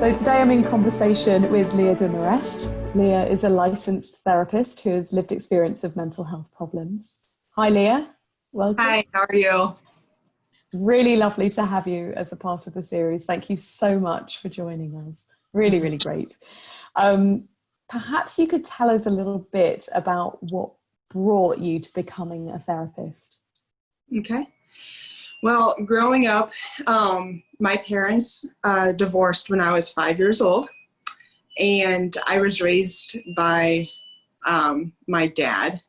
So today I'm in conversation with Leah DeMarest. Leah is a licensed therapist who has lived experience of mental health problems. Hi Leah, welcome. Hi, how are you? Really lovely to have you as a part of the series. Thank you so much for joining us. Really, really great. Perhaps you could tell us a little bit about what brought you to becoming a therapist. Okay. Well, growing up, my parents divorced when I was 5 years old, and I was raised by my dad.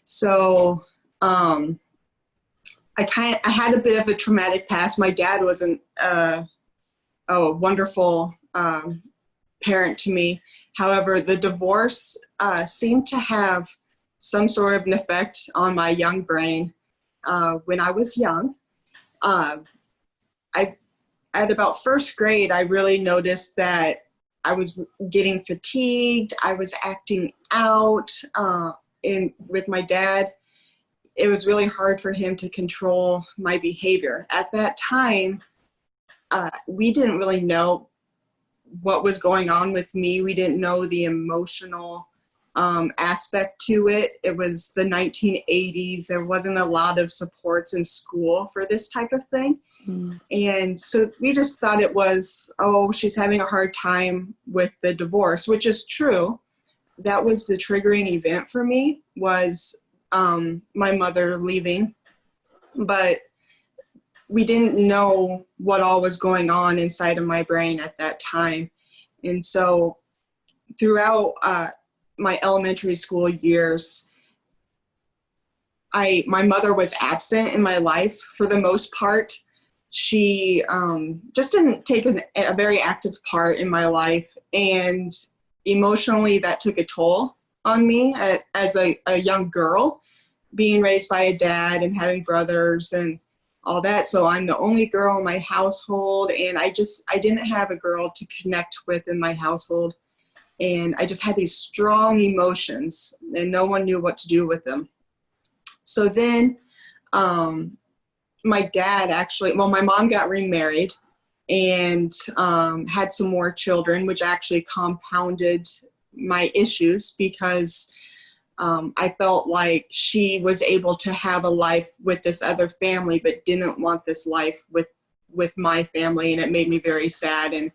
So I had a bit of a traumatic past. My dad wasn't a wonderful parent to me. However, the divorce seemed to have some sort of an effect on my young brain when I was young. At about first grade, I really noticed that I was getting fatigued. I was acting out with my dad. It was really hard for him to control my behavior. At that time, we didn't really know what was going on with me. We didn't know the emotional aspect to it. It was the 1980s. There wasn't a lot of supports in school for this type of thing. And so we just thought it was, oh, she's having a hard time with the divorce, which is true. That was the triggering event for me, was my mother leaving. But we didn't know what all was going on inside of my brain at that time. And so throughout my elementary school years, my mother was absent in my life for the most part. She just didn't take a very active part in my life, and emotionally that took a toll on me as a young girl, being raised by a dad and having brothers and all that. So I'm the only girl in my household, and I didn't have a girl to connect with in my household. And I just had these strong emotions, and no one knew what to do with them. So then my mom got remarried and had some more children, which actually compounded my issues because I felt like she was able to have a life with this other family, but didn't want this life with my family. And it made me very sad. And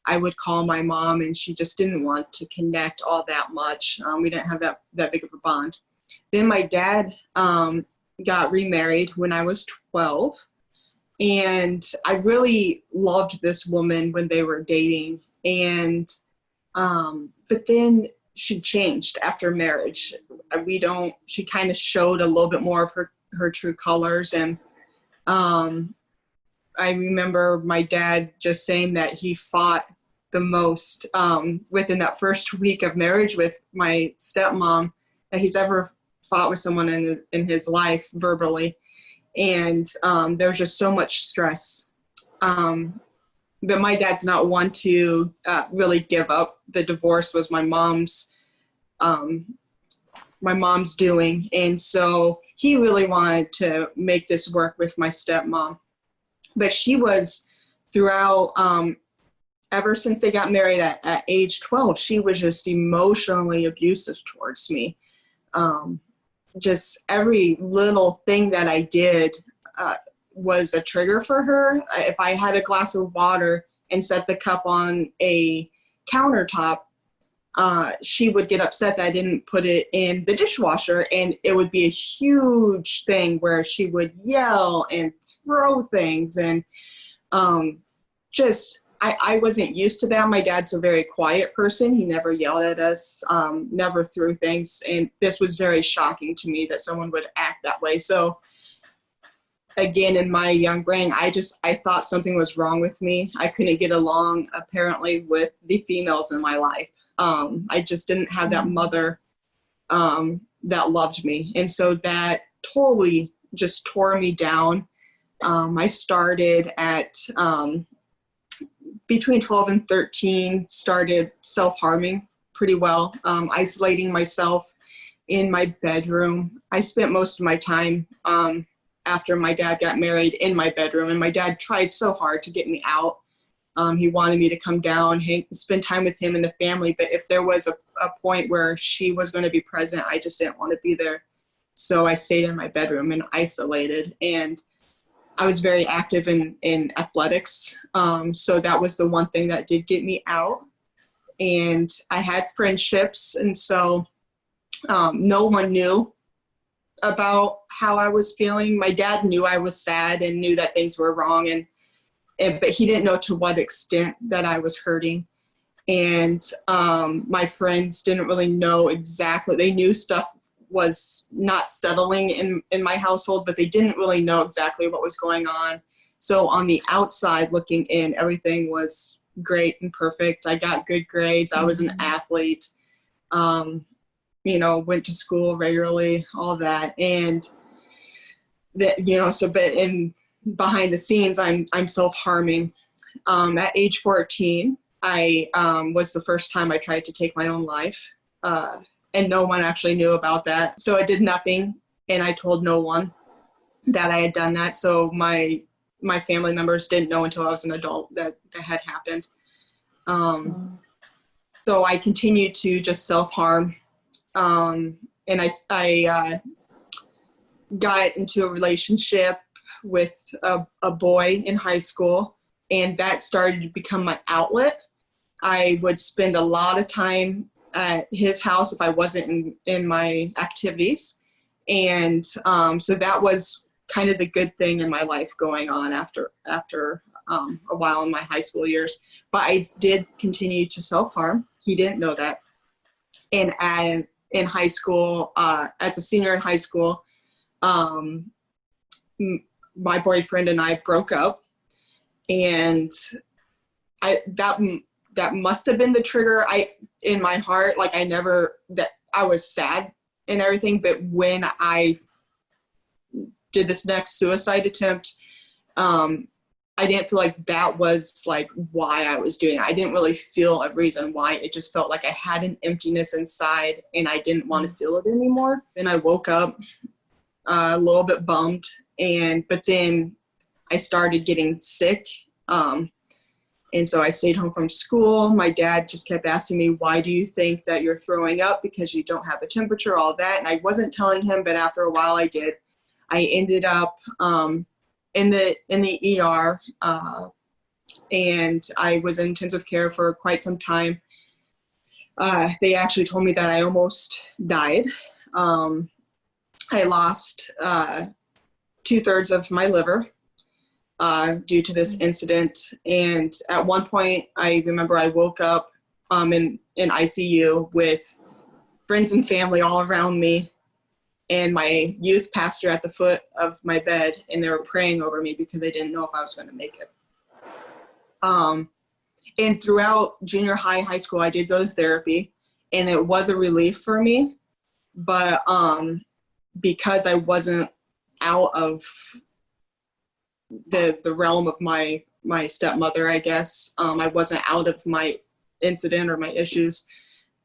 I would call my mom, and she just didn't want to connect all that much. We didn't have that big of a bond. Then my dad got remarried when I was 12. And I really loved this woman when they were dating. And but then she changed after marriage. She kind of showed a little bit more of her true colors. And I remember my dad just saying that he fought the most within that first week of marriage with my stepmom that he's ever fought with someone in his life verbally. And there was just so much stress. But my dad's not one to really give up. The divorce was my mom's doing. And so he really wanted to make this work with my stepmom. But she was throughout, ever since they got married at age 12, she was just emotionally abusive towards me. Just every little thing that I did was a trigger for her. If I had a glass of water and set the cup on a countertop, she would get upset that I didn't put it in the dishwasher, and it would be a huge thing where she would yell and throw things. And I wasn't used to that. My dad's a very quiet person. He never yelled at us, never threw things. And this was very shocking to me that someone would act that way. So again, in my young brain, I thought something was wrong with me. I couldn't get along apparently with the females in my life. I just didn't have that mother that loved me. And so that totally just tore me down. I started at between 12 and 13, started self-harming pretty well, isolating myself in my bedroom. I spent most of my time after my dad got married in my bedroom, and my dad tried so hard to get me out. He wanted me to come down, spend time with him and the family. But if there was a point where she was going to be present, I just didn't want to be there. So I stayed in my bedroom and isolated. And I was very active in athletics. So that was the one thing that did get me out. And I had friendships. And so no one knew about how I was feeling. My dad knew I was sad and knew that things were wrong. But he didn't know to what extent that I was hurting. And my friends didn't really know exactly. They knew stuff was not settling in my household, but they didn't really know exactly what was going on. So on the outside looking in, everything was great and perfect. I got good grades. I was an athlete, went to school regularly, all that. And that, but behind the scenes, I'm self-harming. At age 14, I was the first time I tried to take my own life. And no one actually knew about that. So I did nothing, and I told no one that I had done that. So my family members didn't know until I was an adult that had happened. So I continued to just self-harm. And I got into a relationship with a boy in high school, and that started to become my outlet. I would spend a lot of time at his house if I wasn't in my activities. And so that was kind of the good thing in my life going on after a while in my high school years. But I did continue to self-harm. He didn't know that. And in high school, as a senior in high school, my boyfriend and I broke up. And that must have been the trigger. In my heart, like I was sad and everything, but when I did this next suicide attempt, I didn't feel like that was like why I was doing it. I didn't really feel a reason why. It just felt like I had an emptiness inside and I didn't want to feel it anymore. Then I woke up a little bit bummed, but then I started getting sick. And so I stayed home from school. My dad just kept asking me, why do you think that you're throwing up? Because you don't have a temperature, all that. And I wasn't telling him, but after a while I did. I ended up in the ER, and I was in intensive care for quite some time. They actually told me that I almost died. I lost 2/3 of my liver due to this incident. And at one point, I remember I woke up in ICU with friends and family all around me, and my youth pastor at the foot of my bed, and they were praying over me because they didn't know if I was going to make it. And throughout junior high school, I did go to therapy, and it was a relief for me. But because I wasn't out of the realm of my stepmother, I guess, I wasn't out of my incident or my issues.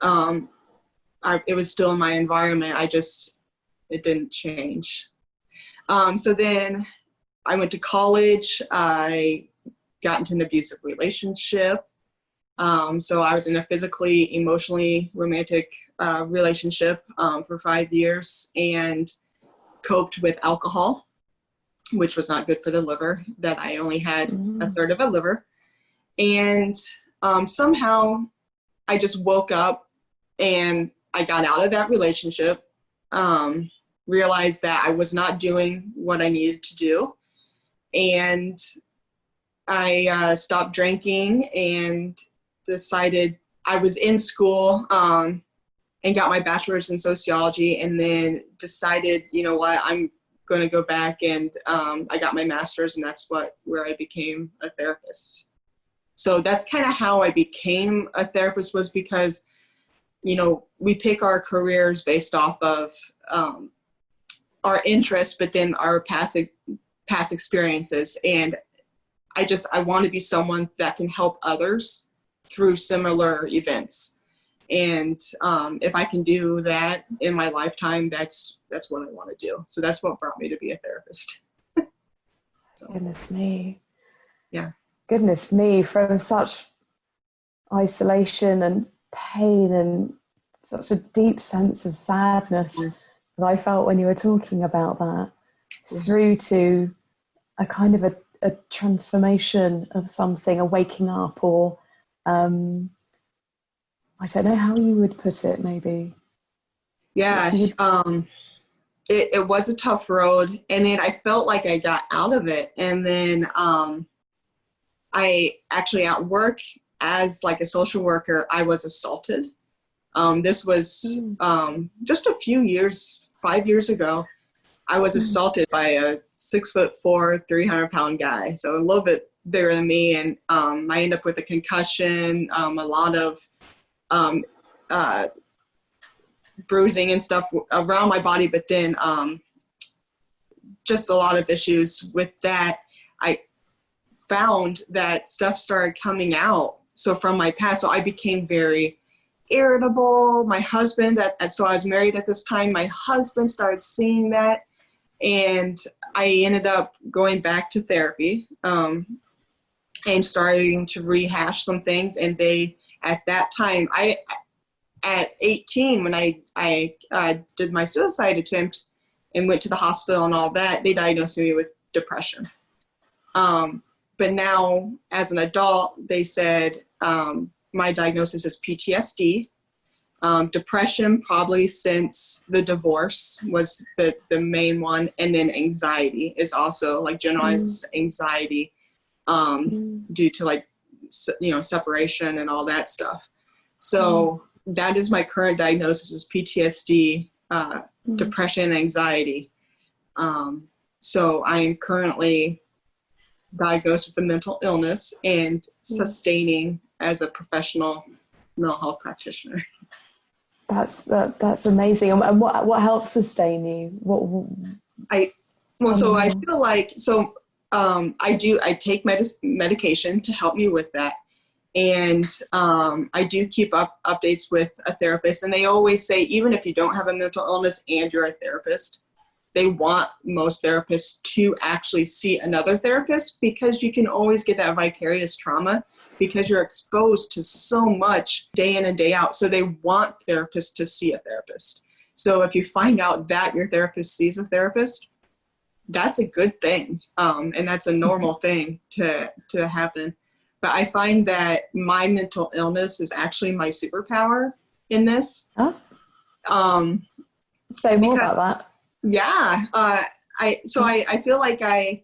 It was still in my environment. It didn't change. So then I went to college. I got into an abusive relationship. So I was in a physically, emotionally romantic relationship for 5 years and coped with alcohol, which was not good for the liver, that I only had 1/3 of a liver. And somehow I just woke up and I got out of that relationship, realized that I was not doing what I needed to do. And I stopped drinking and decided I was in school and got my bachelor's in sociology, and then decided, you know what, I'm going to go back, and I got my master's, and that's where I became a therapist. So that's kind of how I became a therapist, was because, we pick our careers based off of our interests, but then our past experiences. And I want to be someone that can help others through similar events. And if I can do that in my lifetime, that's what I want to do. So that's what brought me to be a therapist. Goodness me. Yeah. goodness me, from such isolation and pain and such a deep sense of sadness that I felt when you were talking about that, through to a kind of a transformation of something, a waking up, or I don't know how you would put it, maybe. Yeah, it was a tough road, and then I felt like I got out of it, and then I actually, at work as like a social worker, I was assaulted. This was just a few years, 5 years ago. I was assaulted by a 6'4", 300-pound guy, so a little bit bigger than me, and I ended up with a concussion, a lot of bruising and stuff around my body, but then just a lot of issues with that. I found that stuff started coming out. So from my past, so I became very irritable. My husband, so I was married at this time, my husband started seeing that, and I ended up going back to therapy and starting to rehash some things. And they, at that time, at 18, when I did my suicide attempt and went to the hospital and all that, they diagnosed me with depression. But now, as an adult, they said my diagnosis is PTSD, depression probably since the divorce was the main one, and then anxiety is also like generalized anxiety due to like separation and all that stuff. So that is my current diagnosis, is PTSD, depression, and anxiety. So I am currently diagnosed with a mental illness and sustaining as a professional mental health practitioner. That's amazing. And what helps sustain you? I feel like, I take medication to help me with that. And I do keep updates with a therapist, and they always say, even if you don't have a mental illness and you're a therapist, they want most therapists to actually see another therapist, because you can always get that vicarious trauma because you're exposed to so much day in and day out. So they want therapists to see a therapist. So if you find out that your therapist sees a therapist, that's a good thing. And that's a normal thing to happen. But I find that my mental illness is actually my superpower in this. Oh. Say more about that. Yeah. I feel like I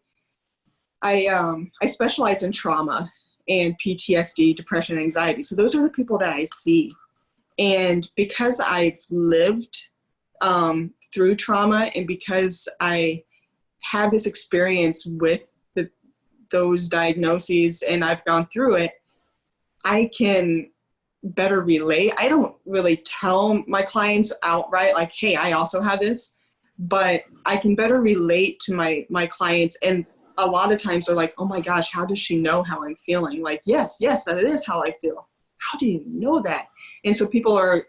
specialize in trauma and PTSD, depression, and anxiety. So those are the people that I see. And because I've lived through trauma, and because I have this experience with those diagnoses and I've gone through it, I can better relate. I don't really tell my clients outright, like, hey, I also have this, but I can better relate to my clients. And a lot of times they're like, oh my gosh, how does she know how I'm feeling? Like, yes, that is how I feel. How do you know that? And so people are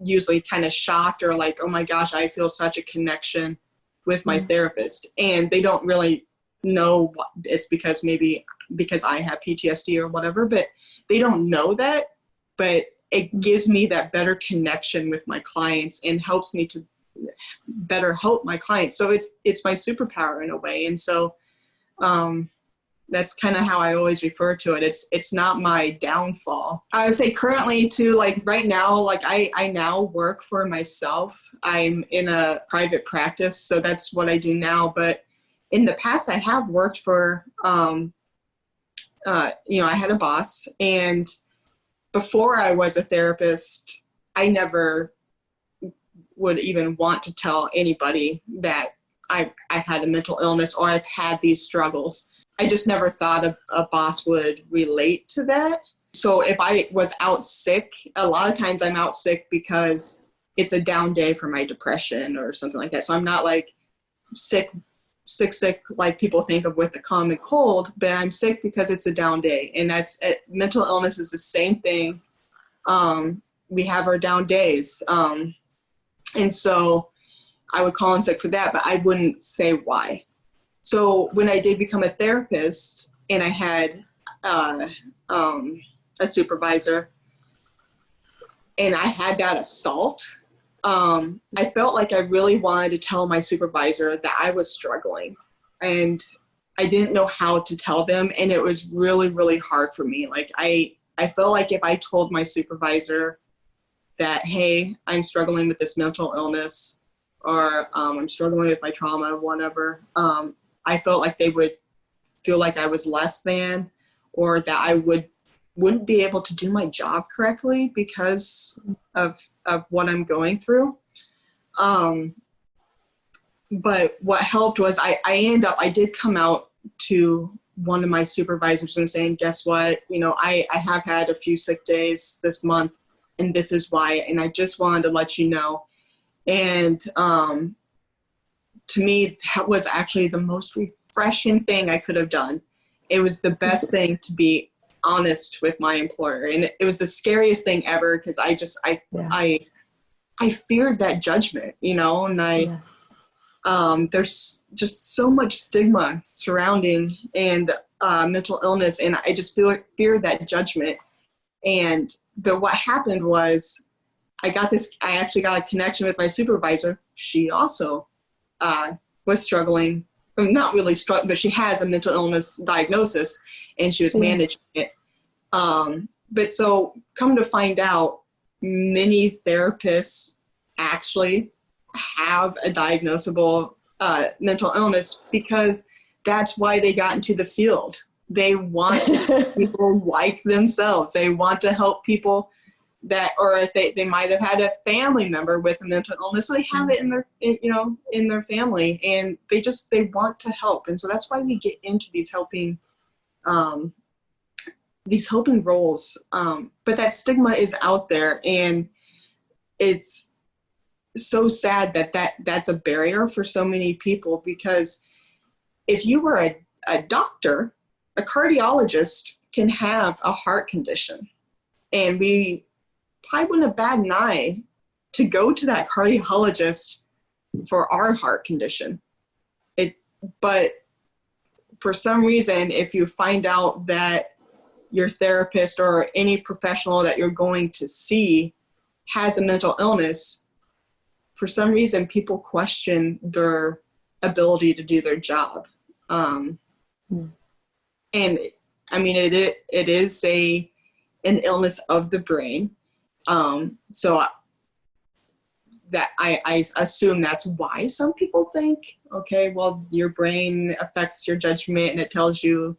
usually kind of shocked, or like, oh my gosh, I feel such a connection with my therapist. And they don't really know it's because I have PTSD or whatever, but they don't know that. But it gives me that better connection with my clients and helps me to better help my clients. So it's my superpower in a way. And so that's kind of how I always refer to it. It's not my downfall. I would say currently too, like right now, like I now work for myself. I'm in a private practice, so that's what I do now. But in the past, I have worked for, I had a boss, and before I was a therapist, I never would even want to tell anybody that I had a mental illness or I've had these struggles. I just never thought a boss would relate to that. So if I was out sick, a lot of times I'm out sick because it's a down day for my depression or something like that. So I'm not like sick like people think of with the common cold, but I'm sick because it's a down day. And mental illness is the same thing. We have our down days. And so I would call in sick for that, but I wouldn't say why. So when I did become a therapist and I had uh, a supervisor, and I had that assault, I felt like I really wanted to tell my supervisor that I was struggling, and I didn't know how to tell them. And it was really, really hard for me. Like I felt like if I told my supervisor that, hey, I'm struggling with this mental illness, or I'm struggling with my trauma, whatever, I felt like they would feel like I was less than, or that I wouldn't be able to do my job correctly because of what I'm going through. But what helped was I did come out to one of my supervisors and saying, guess what, I have had a few sick days this month, and this is why, and I just wanted to let you know. And to me, that was actually the most refreshing thing I could have done. It was the best thing to be honest with my employer. And it was the scariest thing ever, because I feared that judgment, and there's just so much stigma surrounding mental illness, and I just fear that judgment. But what happened was I actually got a connection with my supervisor. She also was struggling, not really struggling, but she has a mental illness diagnosis, and she was managing it. But so come to find out, many therapists actually have a diagnosable mental illness, because that's why they got into the field. They want to help people like themselves. They want to help people that, or if they might have had a family member with a mental illness, so they have it in their family, and they want to help. And so that's why we get into these helping roles. But that stigma is out there, and it's so sad that's a barrier for so many people, because if you were a doctor, a cardiologist can have a heart condition, and we probably wouldn't bat an eye to go to that cardiologist for our heart condition. But for some reason, if you find out that your therapist or any professional that you're going to see has a mental illness, for some reason, people question their ability to do their job. And I mean, it is an illness of the brain. So that I assume that's why some people think, okay, well, your brain affects your judgment, and it tells you,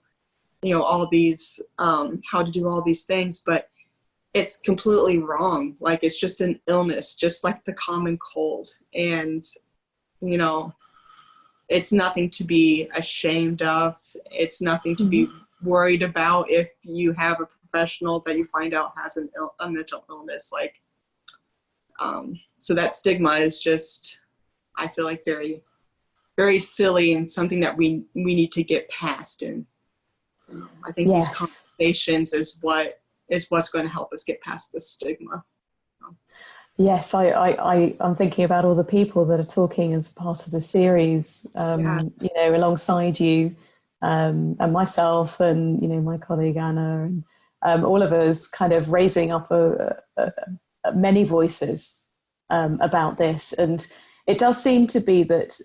all these, how to do all these things, but it's completely wrong. Like, it's just an illness, just like the common cold. And, it's nothing to be ashamed of. It's nothing to be worried about if you have a professional that you find out has a mental illness. Like, so that stigma is just, I feel like, very, very silly, and something that we need to get past. And I think these conversations is what's going to help us get past the stigma. Yes, I'm thinking about all the people that are talking as part of the series, alongside you, and myself, and my colleague Anna, and all of us kind of raising up many voices about this. And it does seem to be that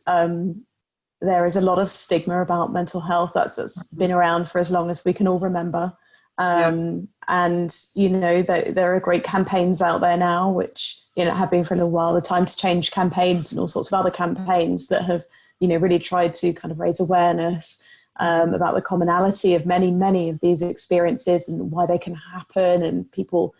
there is a lot of stigma about mental health that's been around for as long as we can all remember. And there are great campaigns out there now, which have been for a little while, the Time to Change campaigns and all sorts of other campaigns that have really tried to kind of raise awareness about the commonality of many of these experiences and why they can happen, and people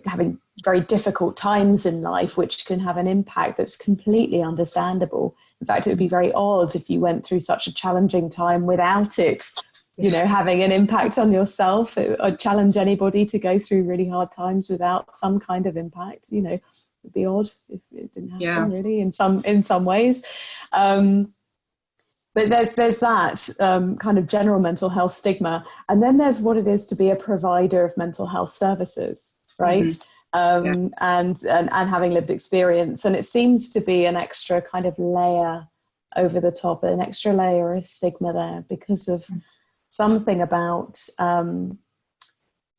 having very difficult times in life, which can have an impact that's completely understandable. In fact, it would be very odd if you went through such a challenging time without it having an impact on yourself. I'd challenge anybody to go through really hard times without some kind of impact. It'd be odd if it didn't happen, really, in some ways. But there's that kind of general mental health stigma, and then there's what it is to be a provider of mental health services, right? And having lived experience, and it seems to be an extra kind of layer over the top, an extra layer of stigma there because of something about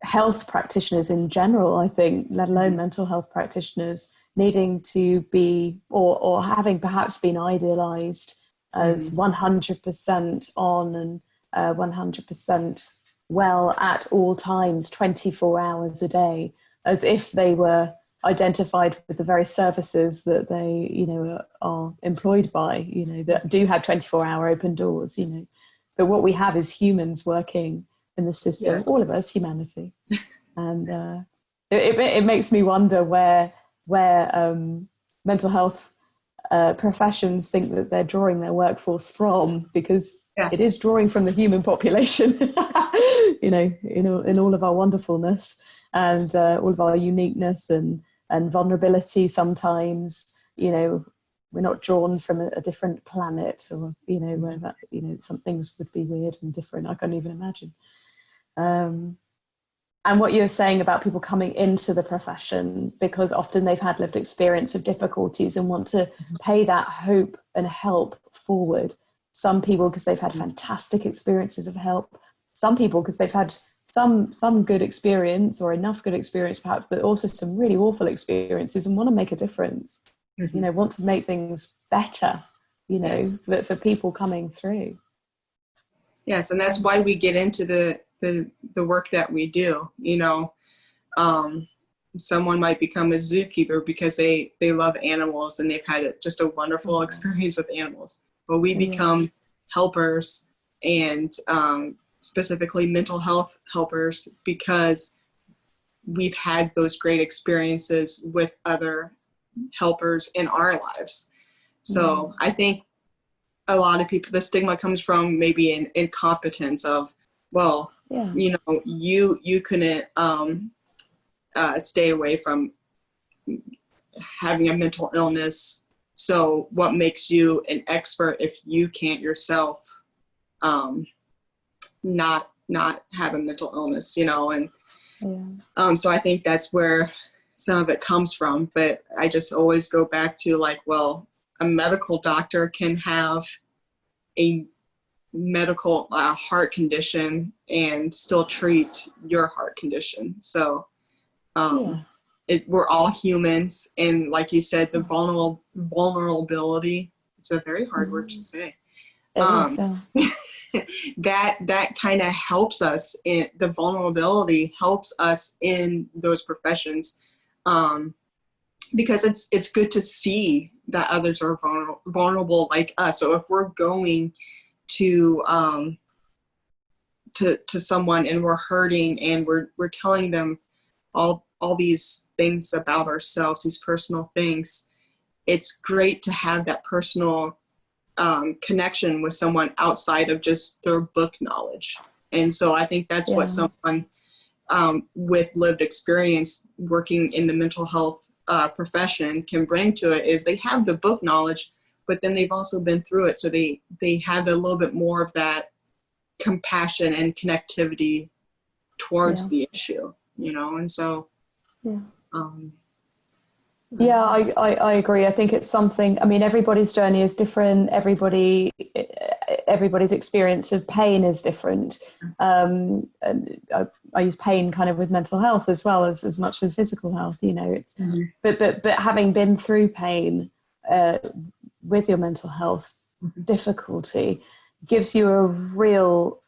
health practitioners in general, I think, let alone mental health practitioners, needing to be or having perhaps been idealized as 100% on and 100% well at all times, 24 hours a day, as if they were identified with the very services that they, you know, are employed by, you know, that do have 24-hour open doors, you know. But what we have is humans working in the system, Yes. all of us, humanity. And it makes me wonder where mental health professions think that they're drawing their workforce from, because it is drawing from the human population, you know, in all of our wonderfulness and all of our uniqueness and vulnerability. Sometimes, you know, we're not drawn from a different planet, or, you know, where that, you know, some things would be weird and different. I can't even imagine. And what you're saying about people coming into the profession because often they've had lived experience of difficulties and want to pay that hope and help forward. Some people because they've had fantastic experiences of help. Some people because they've had some good experience or enough good experience perhaps, but also some really awful experiences and want to make a difference. You know, want to make things better, you know, for people coming through. Yes, and that's why we get into the work that we do. You know, someone might become a zookeeper because they love animals and they've had just a wonderful experience with animals. But we become helpers, and specifically mental health helpers, because we've had those great experiences with other helpers in our lives. So I think a lot of people, the stigma comes from maybe an incompetence of, well, you know, you couldn't stay away from having a mental illness. So what makes you an expert if you can't yourself not have a mental illness, you know? And so I think that's where some of it comes from. But I just always go back to, like, well, a medical doctor can have a medical heart condition and still treat your heart condition. So we're all humans, and like you said, the vulnerability, it's a very hard word to say. That kind of helps us in the vulnerability, helps us in those professions, because it's good to see that others are vulnerable like us. So if we're going to someone and we're hurting and we're telling them all these things about ourselves, these personal things, it's great to have that personal connection with someone outside of just their book knowledge. And so I think that's what someone with lived experience working in the mental health profession can bring to it, is they have the book knowledge, but then they've also been through it. So they have a little bit more of that compassion and connectivity towards the issue, you know? And so, I agree. I think it's something, I mean, everybody's journey is different. Everybody's experience of pain is different. And I use pain kind of with mental health as well as much as physical health, you know, it's, but having been through pain, with your mental health difficulty gives you a real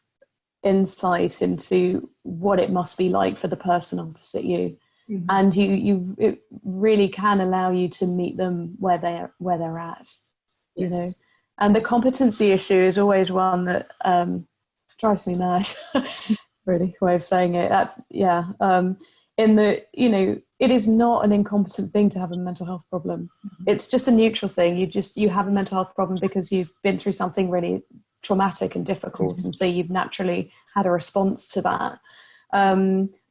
insight into what it must be like for the person opposite you. And it really can allow you to meet them where they're at, you know. And the competency issue is always one that drives me mad. Really, way of saying it. In the, you know, it is not an incompetent thing to have a mental health problem. It's just a neutral thing. You have a mental health problem because you've been through something really traumatic and difficult, and so you've naturally had a response to that.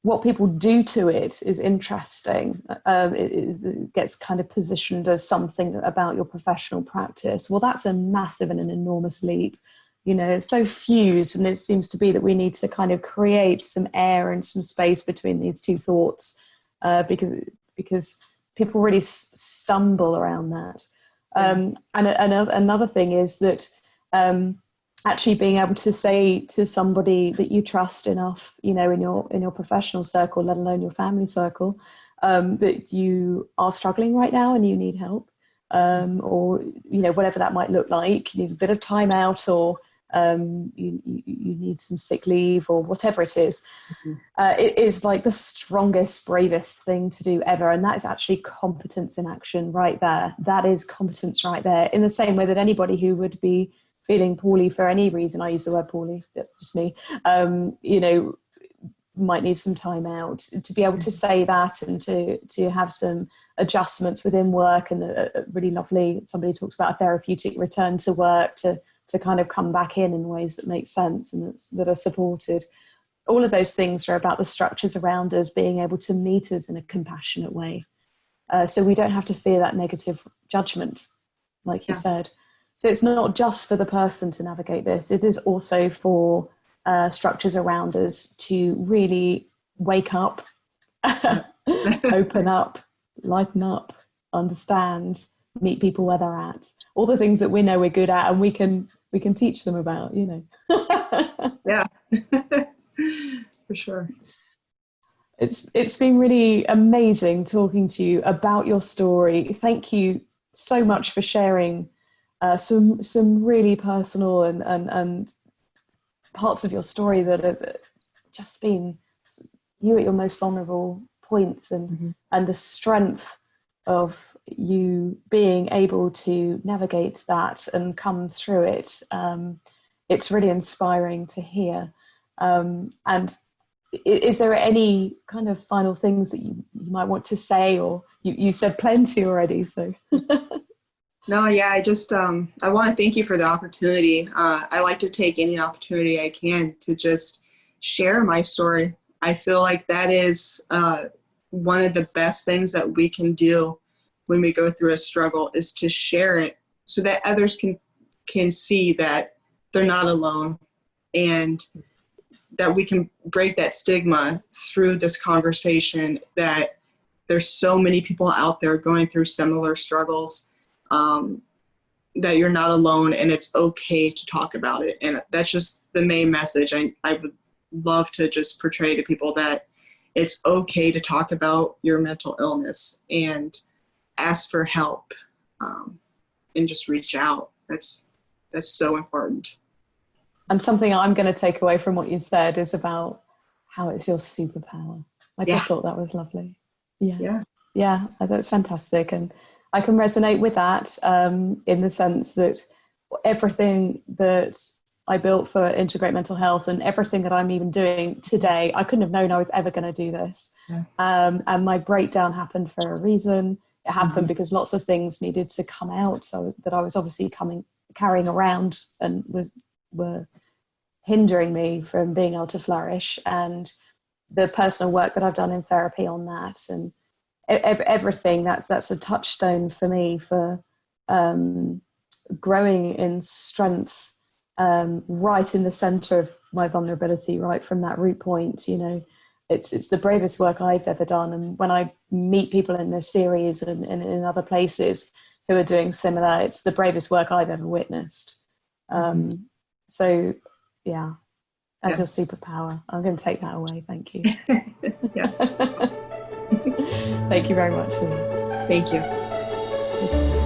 What people do to it is interesting. It gets kind of positioned as something about your professional practice. Well, that's a massive and an enormous leap. You know, it's so fused, and it seems to be that we need to kind of create some air and some space between these two thoughts, because people really stumble around that. And another thing is that actually being able to say to somebody that you trust enough, you know, in your professional circle, let alone your family circle, that you are struggling right now and you need help, or, you know, whatever that might look like. You need a bit of time out, or you need some sick leave, or whatever it is. It is like the strongest, bravest thing to do ever. And that is actually competence in action right there. That is competence right there. In the same way that anybody who would be feeling poorly for any reason, I use the word poorly, that's just me, you know, might need some time out, to be able to say that, and to have some adjustments within work, and a really lovely, somebody talks about a therapeutic return to work, to kind of come back in ways that make sense and that are supported. All of those things are about the structures around us being able to meet us in a compassionate way. So we don't have to fear that negative judgment, like you said. So it's not just for the person to navigate this. It is also for structures around us to really wake up, open up, lighten up, understand, meet people where they're at. All the things that we know we're good at and we can teach them about, you know. Yeah. For sure. It's been really amazing talking to you about your story. Thank you so much for sharing some really personal and parts of your story that have just been you at your most vulnerable points, and the strength of you being able to navigate that and come through it. It's really inspiring to hear. And is there any kind of final things that you might want to say, or you said plenty already, so. No, yeah, I just, I want to thank you for the opportunity. I like to take any opportunity I can to just share my story. I feel like that is one of the best things that we can do when we go through a struggle, is to share it so that others can see that they're not alone, and that we can break that stigma through this conversation, that there's so many people out there going through similar struggles, that you're not alone, and it's okay to talk about it. And that's just the main message I would love to just portray to people, that it's okay to talk about your mental illness and ask for help, and just reach out. That's so important. And something I'm going to take away from what you said is about how it's your superpower. I just thought that was lovely. Yeah, I thought it's fantastic. And I can resonate with that, in the sense that everything that I built for Integrate Mental Health and everything that I'm even doing today, I couldn't have known I was ever going to do this. And my breakdown happened for a reason. It happened because lots of things needed to come out, so that I was obviously carrying around and were hindering me from being able to flourish. And the personal work that I've done in therapy on that, and everything, that's a touchstone for me for growing in strength, right in the center of my vulnerability, right from that root point. You know, it's the bravest work I've ever done. And when I meet people in this series and in other places who are doing similar, it's the bravest work I've ever witnessed. So yeah, as a superpower, I'm going to take that away. Thank you. Thank you very much, Leah. Thank you.